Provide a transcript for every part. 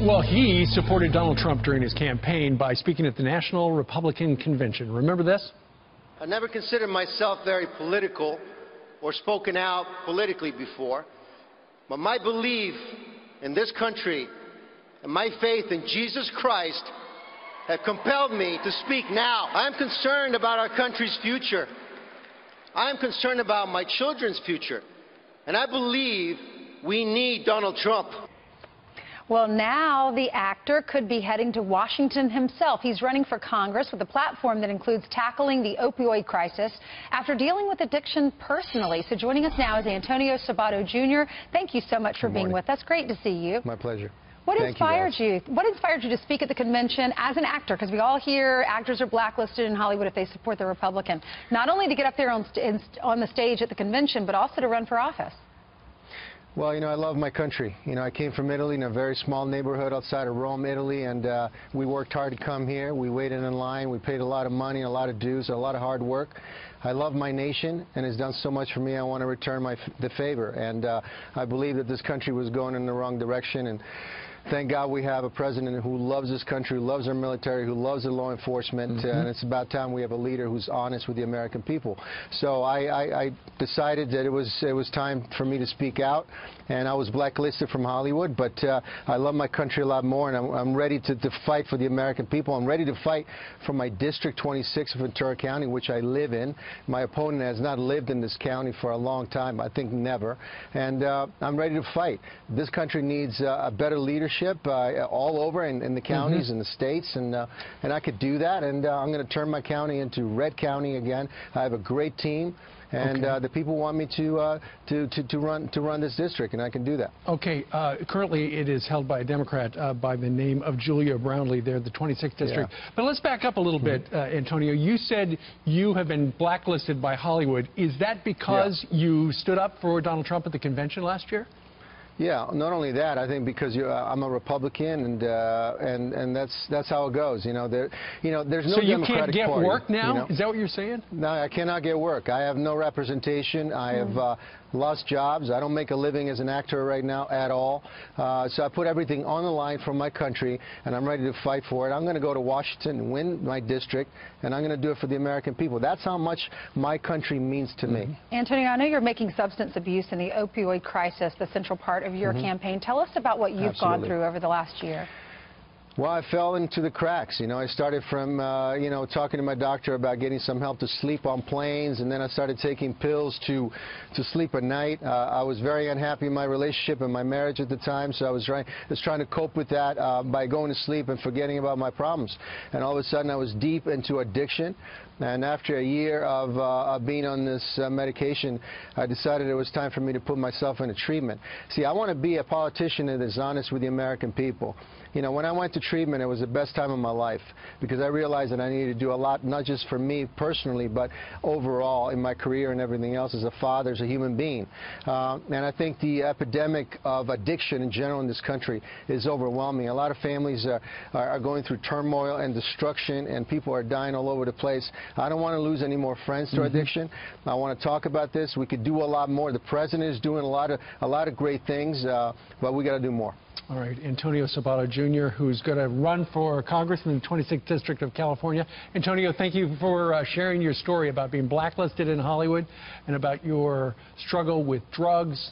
Well, he supported Donald Trump during his campaign by speaking at the National Republican Convention. Remember this? I never considered myself very political or spoken out politically before, but my belief in this country and my faith in Jesus Christ have compelled me to speak now. I am concerned about our country's future. I am concerned about my children's future. And I believe we need Donald Trump. Well, now the actor could be heading to Washington himself. He's running for Congress with a platform that includes tackling the opioid crisis after dealing with addiction personally. So joining us now is Antonio Sabato, Jr. Thank you so much for being with us. Great to see you. My pleasure. What inspired you? What inspired you to speak at the convention as an actor? Because we all hear actors are blacklisted in Hollywood if they support the Republican. Not only to get up there on the stage at the convention, but also to run for office. Well, you know, I love my country. You know, I came from Italy in a very small neighborhood outside of Rome, Italy, and we worked hard to come here. We waited in line. We paid a lot of money, a lot of dues, a lot of hard work. I love my nation, and it's done so much for me. I want to return the favor, and I believe that this country was going in the wrong direction, and thank God we have a president who loves this country, who loves our military, who loves the law enforcement, and it's about time we have a leader who's honest with the American people. So I decided that it was time for me to speak out, and I was blacklisted from Hollywood, but I love my country a lot more, and I'm ready to fight for the American people. I'm ready to fight for my District 26 of Ventura County, which I live in. My opponent has not lived in this county for a long time, I think never, and I'm ready to fight. This country needs a better leadership all over in the counties and the states, and I could do that, and I'm going to turn my county into Red County again. I have a great team, and the people want me to run this district, and I can do that. Okay. Currently, it is held by a Democrat by the name of Julia Brownley. They're the 26th district. Yeah. But let's back up a little bit, Antonio. You said you have been blacklisted by Hollywood. Is that because you stood up for Donald Trump at the convention last year? Yeah, not only that, I think because I'm a Republican, and that's how it goes. You know, there's no Democratic Party. So you can't get work now? You know? Is that what you're saying? No, I cannot get work. I have no representation. I have lost jobs. I don't make a living as an actor right now at all. So I put everything on the line for my country, and I'm ready to fight for it. I'm going to go to Washington and win my district, and I'm going to do it for the American people. That's how much my country means to me. Antonio, I know you're making substance abuse and the opioid crisis the central part of your campaign. Tell us about what you've gone through over the last year. Well, I fell into the cracks. You know, I started from, talking to my doctor about getting some help to sleep on planes, and then I started taking pills to sleep at night. I was very unhappy in my relationship and my marriage at the time, so I was trying to cope with that by going to sleep and forgetting about my problems. And all of a sudden, I was deep into addiction. And after a year of being on this medication, I decided it was time for me to put myself into treatment. See, I want to be a politician that is honest with the American people. You know, when I went to treatment, it was the best time of my life because I realized that I needed to do a lot, not just for me personally, but overall in my career and everything else as a father, as a human being. And I think the epidemic of addiction in general in this country is overwhelming. A lot of families are going through turmoil and destruction, and people are dying all over the place. I don't want to lose any more friends to addiction. I want to talk about this. We could do a lot more. The president is doing a lot of great things, but we got to do more. All right, Antonio Sabato, Jr., who's going to run for Congress in the 26th District of California. Antonio, thank you for sharing your story about being blacklisted in Hollywood and about your struggle with drugs.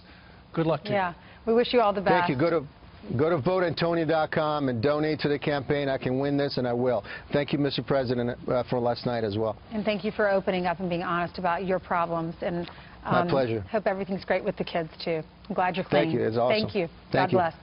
Good luck to you. Yeah, we wish you all the best. Thank you. Go to voteantonio.com and donate to the campaign. I can win this, and I will. Thank you, Mr. President, for last night as well. And thank you for opening up and being honest about your problems. And my pleasure. Hope everything's great with the kids, too. I'm glad you're clean. Thank you. It's awesome. Thank you. God bless.